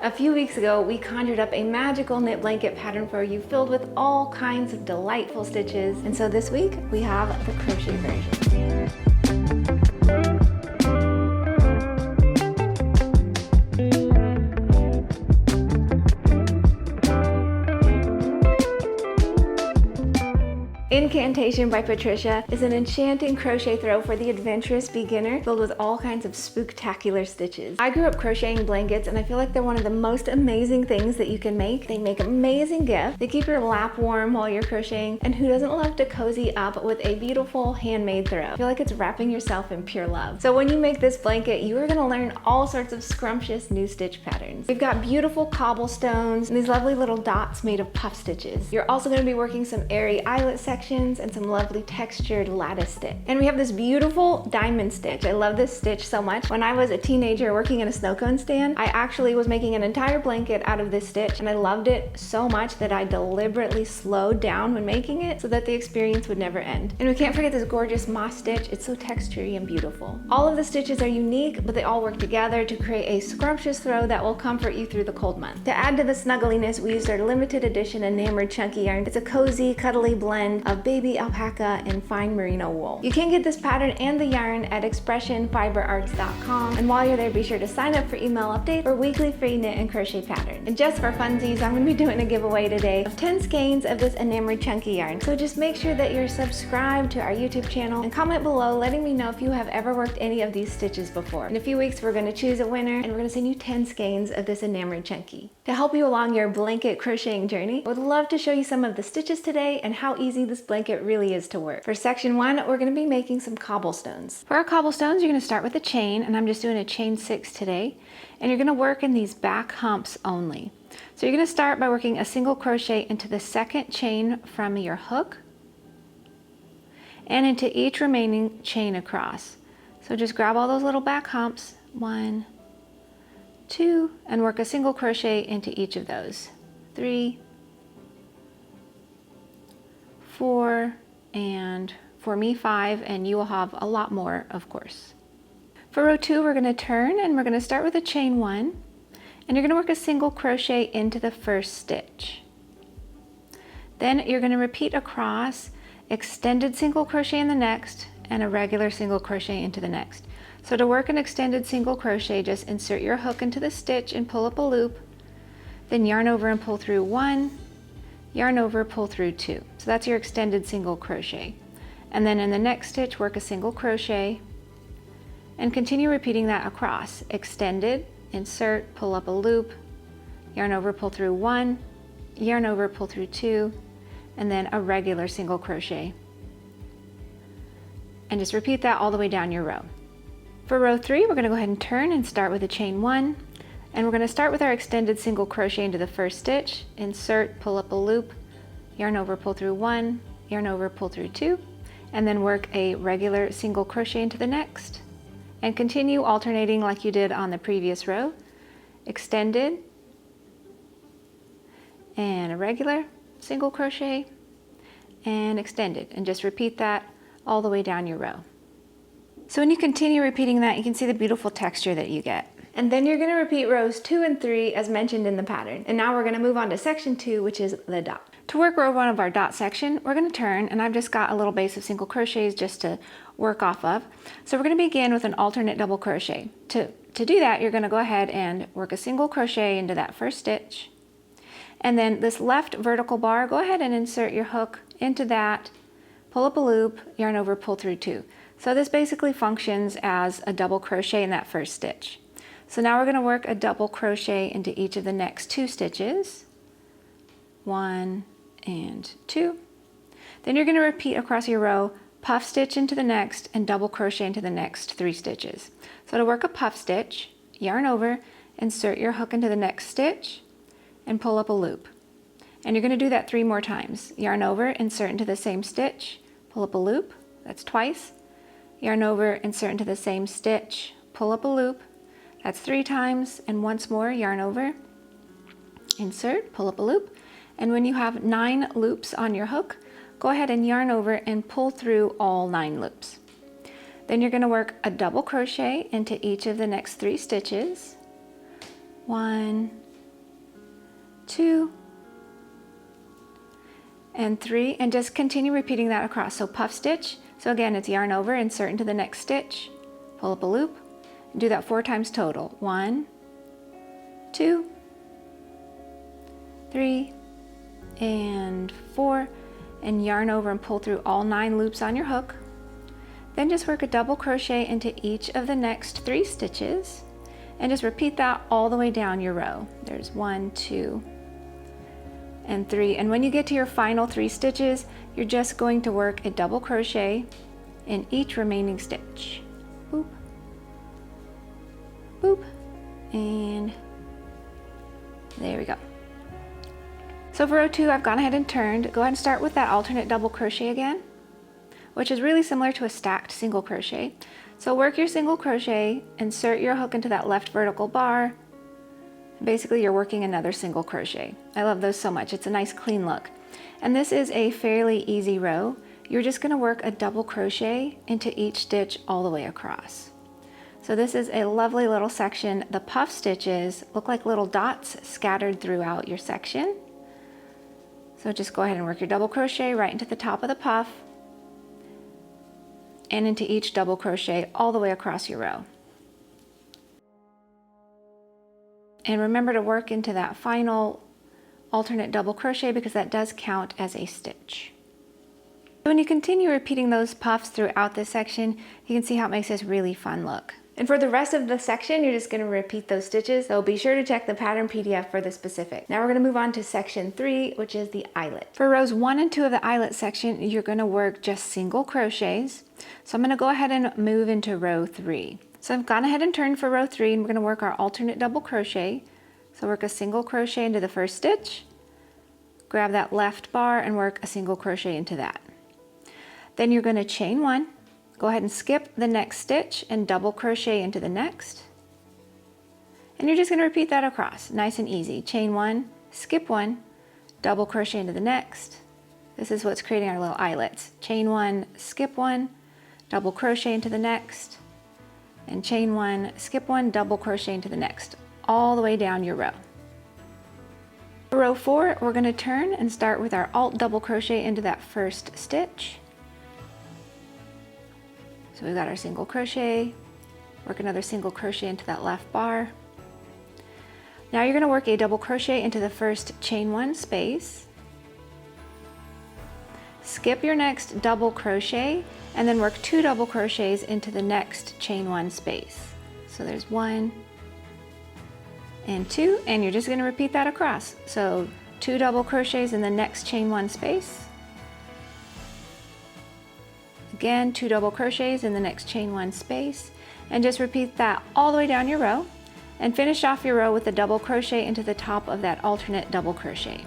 A few weeks ago, we conjured up a magical knit blanket pattern for you filled with all kinds of delightful stitches. And so this week, we have the crochet version. Incantation by Patricia is an enchanting crochet throw for the adventurous beginner filled with all kinds of spooktacular stitches. I grew up crocheting blankets and I feel like they're one of the most amazing things that you can make. They make amazing gifts. They keep your lap warm while you're crocheting, and who doesn't love to cozy up with a beautiful handmade throw? I feel like it's wrapping yourself in pure love. So when you make this blanket, you are going to learn all sorts of scrumptious new stitch patterns. We've got beautiful cobblestones and these lovely little dots made of puff stitches. You're also going to be working some airy eyelet sections and some lovely textured lattice stitch. And we have this beautiful diamond stitch. I love this stitch so much. When I was a teenager working in a snow cone stand, I actually was making an entire blanket out of this stitch, and I loved it so much that I deliberately slowed down when making it so that the experience would never end. And we can't forget this gorgeous moss stitch. It's so textury and beautiful. All of the stitches are unique, but they all work together to create a scrumptious throw that will comfort you through the cold months. To add to the snuggliness, we used our Limited Edition Enamored Chunky yarn. It's a cozy, cuddly blend of Baby Alpaca and Fine Merino Wool. You can get this pattern and the yarn at expressionfiberarts.com, and while you're there, be sure to sign up for email updates for weekly free knit and crochet patterns. And just for funsies, I'm going to be doing a giveaway today of 10 skeins of this Enamored Chunky yarn. So just make sure that you're subscribed to our YouTube channel and comment below letting me know if you have ever worked any of these stitches before. In a few weeks, we're going to choose a winner, and we're going to send you 10 skeins of this Enamored Chunky. To help you along your blanket crocheting journey, I would love to show you some of the stitches today and how easy this blanket really is to work. For section 1, we're going to be making some cobblestones. For our cobblestones, you're going to start with a chain, and I'm just doing a chain 6 today, and you're going to work in these back humps only. So you're going to start by working a single crochet into the second chain from your hook and into each remaining chain across. So just grab all those little back humps, 1, 2, and work a single crochet into each of those. 3, 4, and for me 5, and you will have a lot more, of course. For row 2, we're going to turn, and we're going to start with a chain 1, and you're going to work a single crochet into the first stitch. Then you're going to repeat across, extended single crochet in the next, and a regular single crochet into the next. So to work an extended single crochet, just insert your hook into the stitch and pull up a loop, then yarn over and pull through 1, yarn over, pull through 2. So that's your extended single crochet. And then in the next stitch, work a single crochet and continue repeating that across. Extended, insert, pull up a loop, yarn over, pull through 1, yarn over, pull through 2, and then a regular single crochet. And just repeat that all the way down your row. For row 3, we're going to go ahead and turn and start with a chain 1. And we're going to start with our extended single crochet into the first stitch, insert, pull up a loop, yarn over, pull through 1, yarn over, pull through 2, and then work a regular single crochet into the next. And continue alternating like you did on the previous row. Extended, and a regular single crochet, and extended, and just repeat that all the way down your row. So when you continue repeating that, you can see the beautiful texture that you get. And then you're going to repeat rows 2 and 3 as mentioned in the pattern. And now we're going to move on to section 2, which is the dot. To work row 1 of our dot section, we're going to turn, and I've just got a little base of single crochets just to work off of. So we're going to begin with an alternate double crochet. To do that, you're going to go ahead and work a single crochet into that first stitch. And then this left vertical bar, go ahead and insert your hook into that, pull up a loop, yarn over, pull through 2. So this basically functions as a double crochet in that first stitch. So now we're going to work a double crochet into each of the next 2 stitches. 1 and 2. Then you're going to repeat across your row, puff stitch into the next, and double crochet into the next 3 stitches. So to work a puff stitch, yarn over, insert your hook into the next stitch, and pull up a loop. And you're going to do that 3 more times. Yarn over, insert into the same stitch, pull up a loop, that's twice. Yarn over, insert into the same stitch, pull up a loop, that's 3 times, and once more, yarn over, insert, pull up a loop, and when you have 9 loops on your hook, go ahead and yarn over and pull through all 9 loops. Then you're going to work a double crochet into each of the next 3 stitches. 1 2, and 3, and just continue repeating that across. So puff stitch, so again it's yarn over, insert into the next stitch, pull up a loop, and do that 4 times total. 1, 2, 3, and 4, and yarn over and pull through all 9 loops on your hook. Then just work a double crochet into each of the next 3 stitches, and just repeat that all the way down your row. There's 1, 2, and 3, and when you get to your final 3 stitches, you're just going to work a double crochet in each remaining stitch. Boop, boop, and there we go. So for row 2, I've gone ahead and turned. Go ahead and start with that alternate double crochet again, which is really similar to a stacked single crochet. So work your single crochet, insert your hook into that left vertical bar. Basically, you're working another single crochet. I love those so much. It's a nice clean look. And this is a fairly easy row. You're just going to work a double crochet into each stitch all the way across. So this is a lovely little section. The puff stitches look like little dots scattered throughout your section. So just go ahead and work your double crochet right into the top of the puff and into each double crochet all the way across your row. And remember to work into that final alternate double crochet because that does count as a stitch. When you continue repeating those puffs throughout this section, you can see how it makes this really fun look. And for the rest of the section, you're just going to repeat those stitches, so be sure to check the pattern PDF for the specific. Now we're going to move on to section 3, which is the eyelet. For rows 1 and 2 of the eyelet section, you're going to work just single crochets. So I'm going to go ahead and move into row 3. So I've gone ahead and turned for row 3, and we're going to work our alternate double crochet. So work a single crochet into the first stitch, grab that left bar and work a single crochet into that. Then you're going to chain 1, go ahead and skip the next stitch and double crochet into the next. And you're just going to repeat that across, nice and easy. Chain 1, skip 1, double crochet into the next. This is what's creating our little eyelets. Chain 1, skip 1, double crochet into the next, and chain 1, skip 1, double crochet into the next, all the way down your row. For row 4, we're going to turn and start with our alt double crochet into that first stitch. So we've got our single crochet, work another single crochet into that left bar. Now you're going to work a double crochet into the first chain 1 space, skip your next double crochet, and then work 2 double crochets into the next chain 1 space. So there's 1 and 2, and you're just going to repeat that across. So 2 double crochets in the next chain 1 space. Again, 2 double crochets in the next chain 1 space, and just repeat that all the way down your row, and finish off your row with a double crochet into the top of that alternate double crochet.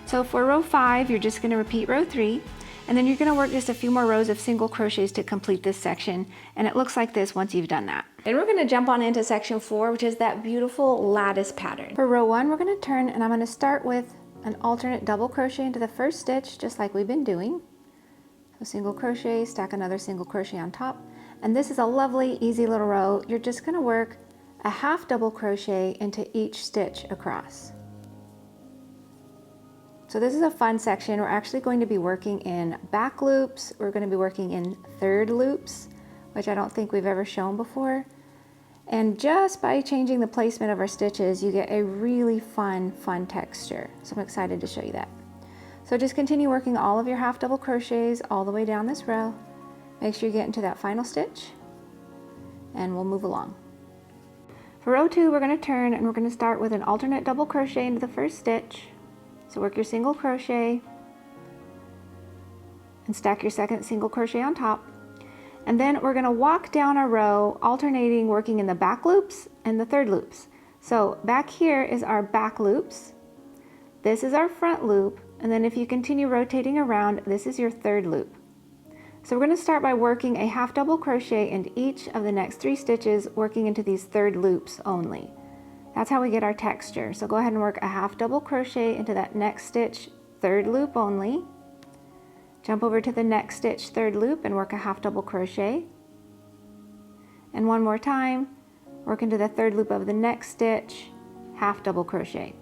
So for row 5, you're just going to repeat row 3, and then you're going to work just a few more rows of single crochets to complete this section, and it looks like this once you've done that. And we're going to jump on into section 4, which is that beautiful lattice pattern. For row 1, we're going to turn, and I'm going to start with an alternate double crochet into the first stitch, just like we've been doing. So single crochet, stack another single crochet on top, and this is a lovely easy little row. You're just going to work a half double crochet into each stitch across. So this is a fun section. We're actually going to be working in back loops. We're going to be working in third loops, which I don't think we've ever shown before. And just by changing the placement of our stitches, you get a really fun texture. So I'm excited to show you that. So just continue working all of your half double crochets all the way down this row. Make sure you get into that final stitch, and we'll move along. For row 2, we're going to turn, and we're going to start with an alternate double crochet into the first stitch. So work your single crochet and stack your second single crochet on top. And then we're going to walk down a row, alternating working in the back loops and the third loops. So back here is our back loops. This is our front loop. And then if you continue rotating around, this is your third loop. So we're going to start by working a half double crochet into each of the next 3 stitches, working into these third loops only. That's how we get our texture. So go ahead and work a half double crochet into that next stitch, third loop only. Jump over to the next stitch, third loop, and work a half double crochet. And one more time, work into the third loop of the next stitch, half double crochet.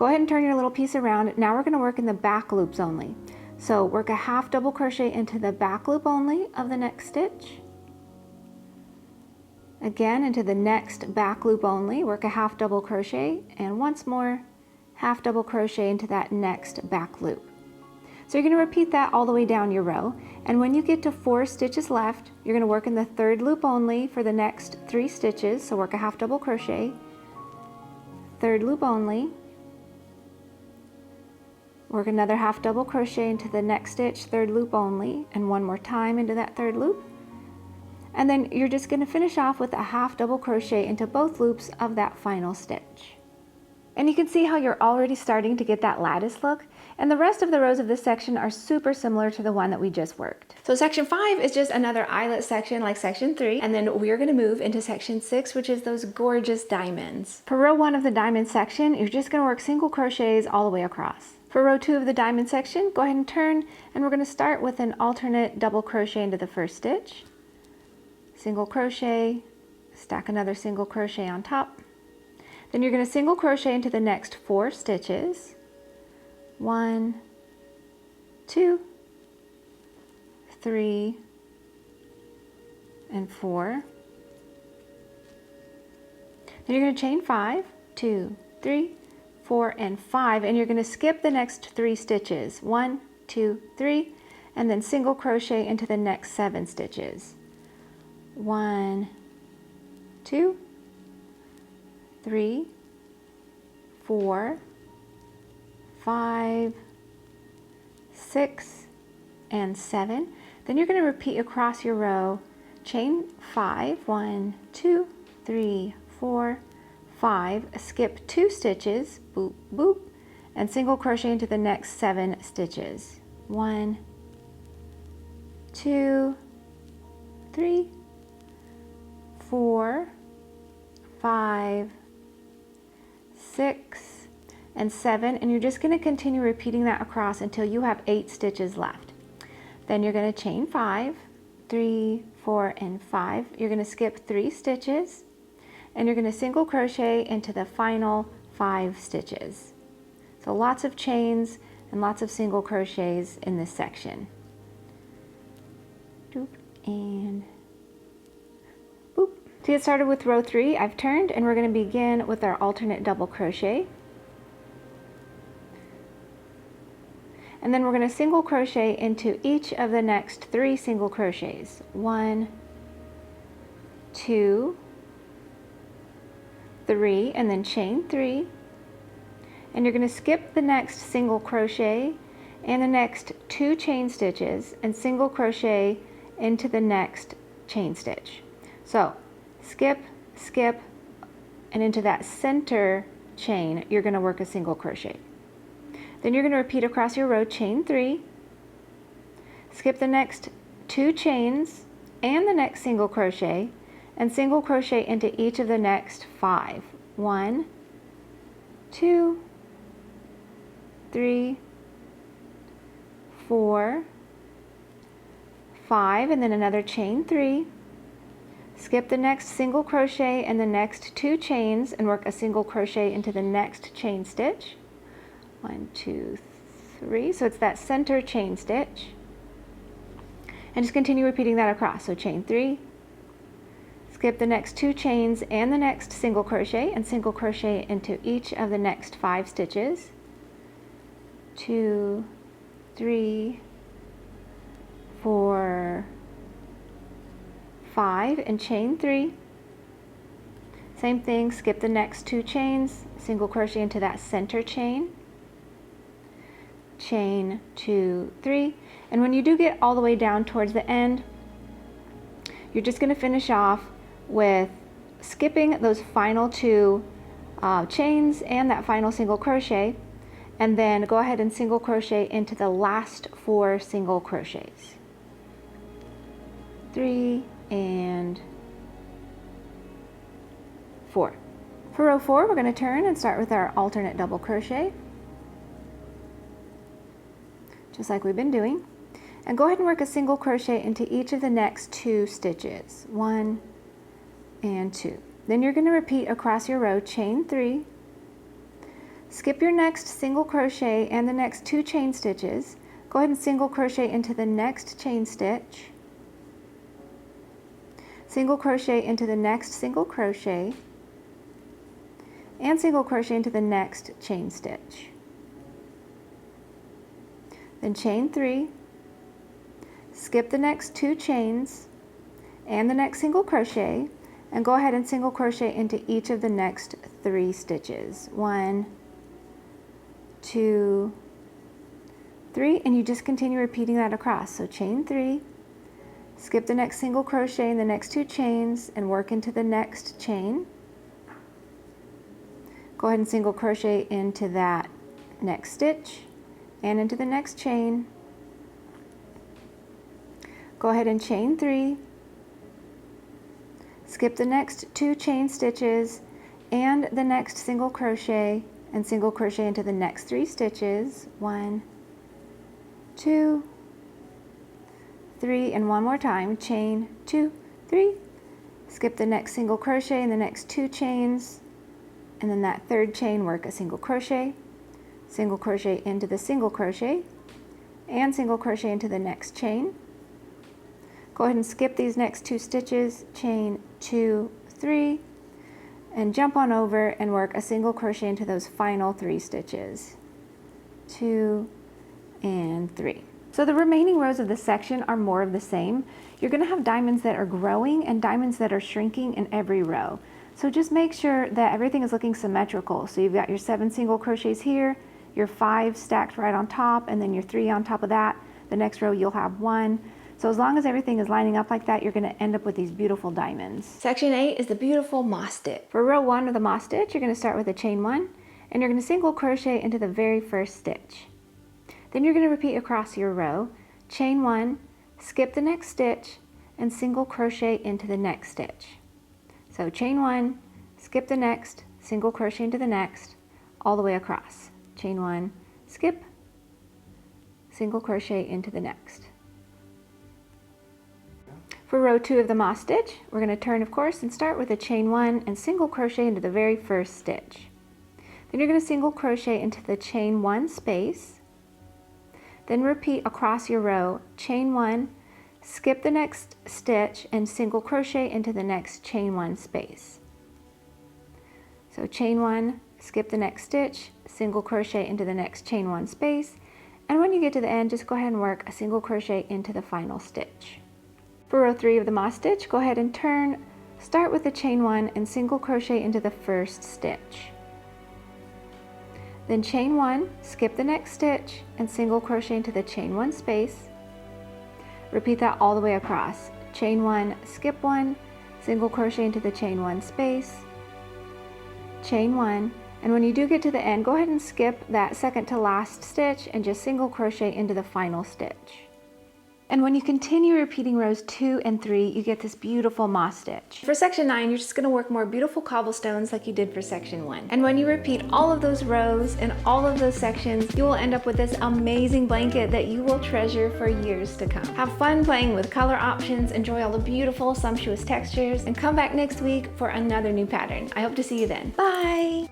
Go ahead and turn your little piece around. Now we're going to work in the back loops only. So work a half double crochet into the back loop only of the next stitch. Again into the next back loop only, work a half double crochet, and once more half double crochet into that next back loop. So you're going to repeat that all the way down your row, and when you get to 4 stitches left, you're going to work in the third loop only for the next 3 stitches. So work a half double crochet, third loop only, work another half double crochet into the next stitch, third loop only, and one more time into that third loop. And then you're just going to finish off with a half double crochet into both loops of that final stitch. And you can see how you're already starting to get that lattice look, and the rest of the rows of this section are super similar to the one that we just worked. So section 5 is just another eyelet section like section 3, and then we're going to move into section 6, which is those gorgeous diamonds. For row 1 of the diamond section, you're just going to work single crochets all the way across. For row 2 of the diamond section, go ahead and turn, and we're going to start with an alternate double crochet into the first stitch, single crochet, stack another single crochet on top. Then you're going to single crochet into the next 4 stitches. 1, 2, 3, and 4. Then you're going to chain 5, 2, 3, 4, and 5, and you're going to skip the next 3 stitches. 1, 2, 3, and then single crochet into the next 7 stitches. 1, 2, 3, 4, 5, 6, and 7. Then you're going to repeat across your row, chain 5, 1, 2, 3, 4, 5, skip 2 stitches, boop, boop, and single crochet into the next 7 stitches. 1, 2, 3, 4, 5, 6, and 7, and you're just going to continue repeating that across until you have 8 stitches left. Then you're going to chain 5, 3, 4, and 5. You're going to skip 3 stitches, and you're going to single crochet into the final 5 stitches. So lots of chains and lots of single crochets in this section. Doop and boop. To get started with row 3, I've turned, and we're going to begin with our alternate double crochet. And then we're going to single crochet into each of the next 3 single crochets. 1, 2, 3, and then chain 3. And you're going to skip the next single crochet and the next 2 chain stitches and single crochet into the next chain stitch. So skip, skip, and into that center chain, you're going to work a single crochet. Then you're going to repeat across your row, chain 3, skip the next 2 chains and the next single crochet, and single crochet into each of the next 5. 1, 2, 3, 4, 5, and then another chain 3. Skip the next single crochet and the next 2 chains and work a single crochet into the next chain stitch. 1, 2, 3. So it's that center chain stitch. And just continue repeating that across. So chain 3, skip the next 2 chains and the next single crochet and single crochet into each of the next 5 stitches. 2, 3, 4, 5, and chain 3. Same thing, skip the next 2 chains, single crochet into that center chain. Chain 2, 3, and when you do get all the way down towards the end, you're just going to finish off with skipping those final 2 chains and that final single crochet, and then go ahead and single crochet into the last 4 single crochets. 3 and 4. For row 4, we're going to turn and start with our alternate double crochet, just like we've been doing, and go ahead and work a single crochet into each of the next 2 stitches. 1 and 2. Then you're going to repeat across your row, chain 3, Skip your next single crochet and the next 2 chain stitches. Go ahead and single crochet into the next chain stitch, single crochet into the next single crochet, and single crochet into the next chain stitch. Then chain 3, skip the next 2 chains and the next single crochet, and go ahead and single crochet into each of the next 3 stitches. 1, 2, 3, and you just continue repeating that across. So chain 3, skip the next single crochet in the next 2 chains and work into the next chain. Go ahead and single crochet into that next stitch and into the next chain. Go ahead and chain 3, skip the next 2 chain stitches and the next single crochet, and single crochet into the next 3 stitches. 1, 2, 3, and one more time. Chain 2, 3, skip the next single crochet in the next 2 chains, and then that 3rd chain, work a single crochet into the single crochet, and single crochet into the next chain. Go ahead and skip these next 2 stitches, chain 2, 3, and jump on over and work a single crochet into those final 3 stitches. 2 and 3. So the remaining rows of this section are more of the same. You're going to have diamonds that are growing and diamonds that are shrinking in every row. So just make sure that everything is looking symmetrical. So you've got your 7 single crochets here, your 5 stacked right on top, and then your 3 on top of that. The next row you'll have 1. So as long as everything is lining up like that, you're going to end up with these beautiful diamonds. Section 8 is the beautiful moss stitch. For row 1 of the moss stitch, you're going to start with a chain 1, and you're going to single crochet into the very first stitch. Then you're going to repeat across your row, chain 1, skip the next stitch, and single crochet into the next stitch. So chain 1, skip the next, single crochet into the next, all the way across. Chain 1, skip, single crochet into the next. For row 2 of the moss stitch, we're going to turn, of course, and start with a chain 1 and single crochet into the very first stitch. Then you're going to single crochet into the chain 1 space, then repeat across your row, chain 1, skip the next stitch, and single crochet into the next chain 1 space. So chain 1, skip the next stitch, single crochet into the next chain 1 space, and when you get to the end, just go ahead and work a single crochet into the final stitch. For row 3 of the moss stitch, go ahead and turn, start with the chain 1 and single crochet into the first stitch. Then chain 1, skip the next stitch, and single crochet into the chain 1 space. Repeat that all the way across. Chain 1, skip 1, single crochet into the chain 1 space, chain 1, and when you do get to the end, go ahead and skip that second to last stitch and just single crochet into the final stitch. And when you continue repeating rows 2 and 3, you get this beautiful moss stitch. For section 9, you're just going to work more beautiful cobblestones like you did for section 1. And when you repeat all of those rows and all of those sections, you will end up with this amazing blanket that you will treasure for years to come. Have fun playing with color options, enjoy all the beautiful, sumptuous textures, and come back next week for another new pattern. I hope to see you then. Bye!